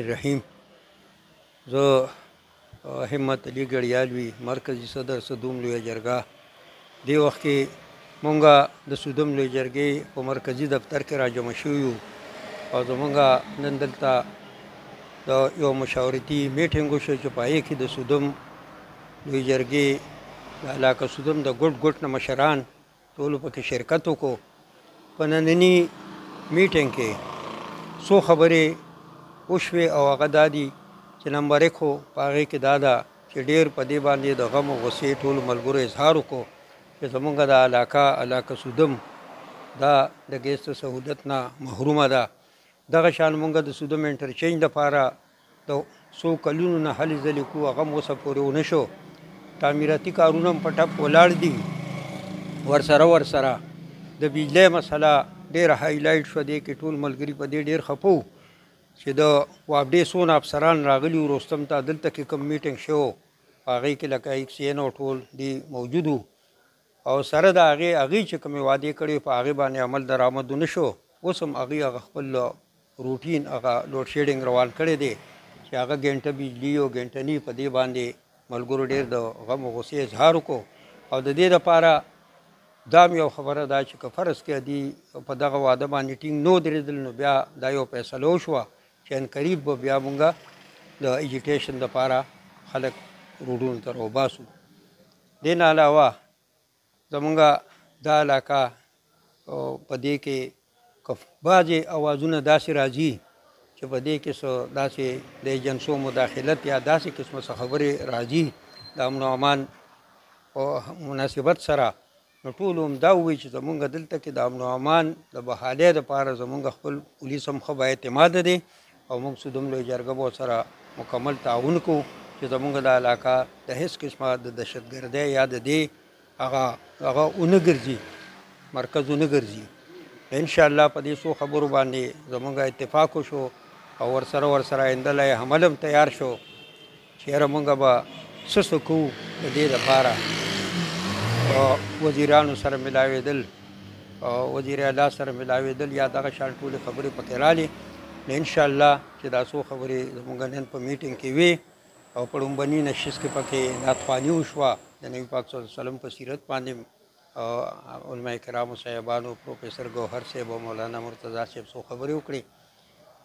रहीम जो हिम्मत अली गढ़ियालवी मरकज़ी सदर सदूम लोई जरगा दे वक्त के मुंगा द सदूम लोई जरगे को मरकज़ी दफ्तर के राजमा शुयू और जमुंगा नन दलता द यो मशावरती मीटिंग शो चुपाए की द सदूम लोई जरगे इलाका सदूम द गुट गुट न मशरान टोल पके शिरकतों को पननी मीटिंग के सो खबरें उशवे और अगदादी कि नंबर 1 हो पागे के दादा कि ढेर पदे बांधे द गम गुस्से टोल मलगुर इजहार को कि जमुंगा दा इलाका सुदम दा द गेस्ट सहूलत ना महरूम दा दगशान मुंगा द सुदम इंटरचेंज द पारा तो सो कलून न हल जली को गम वो सब पूरे उनशो तामीराती कारूनम पटप वलाड़ दी वर्सरा द बिजली मसला ढेर हाईलाइट शो दे कि टोल मलगरी पदे ढेर खपो چې د وابډې څونه افسران راغلي وو رستم ته دلته کې کوم میټینګ شو هغې کې لکه ایکسین او ټول دی موجود وو او سره د هغې چې کومې وعدې کړې په هغې باندې عمل درآمد ونه شو اوس هم هغه خپل روټین هغه لوډ شیډینګ روان کړی دی چې هغه ګنټه بجلي او ګنټه نی په دې باندې ملګرو ډېر د غم او غصې اظهار وکړو او د دې دپاره دا یو خبره ده چې که فرض کې دی په دغه واده باندې ټینګ نو درېدل نو بیا دا یو فیصله وشوه چې ان قریب به بیا مونږه د ایجوکیشن دپاره خلک روډونو ته راوباسو دې نه علاوه زمونږه دا علاقه په دې کې که بعضې اوازونه داسې راځي چې په دې کې څه داسې د ایجنسو مداخلت یا داسې قسمه څه خبرې راځي د امن و امان په مناسبت سره نو ټول هم دا ووایي چې زمونږ دلته کې د امن و امان د بحالۍ دپاره زمونږ خپل پولیس هم ښه بااعتماده دی او موږ سدوم لوی جرګه به سره مکمل تعاون کوو چې زمونږ د علاقه د هیڅ قسمه د دهشتګردۍ یا د دې هغه ونه ګرځي مرکز ونه ګرځي انشاءالله په دې څو خبرو باندې زمونږ اتفاق وشو او ورسره آینده له عمل هم تیار شو چې یاره مونږ به څه کوو د دې دپاره وزیرانو سره ملاوېدل وزیر اعلی سره ملاوېدل یا دغه شان ټولې خبرې پکې رالې نو انشاءالله چې دا څو خبرې زموږ نن په میټینګ کې وي او په لومبني نشست کې پکې نعتخواني وشوه د نبي پاک صلی الله علیه وسلم په سیرت باندې علماء کرامو صاحبانو پروفیسر ګوهر صاحب او مولانا مرتضی صاحب څو خبرې وکړې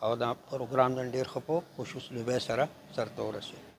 او دا پروګرام نن ډېر ښه په خصوص لوبۍ سره سرته ورسېد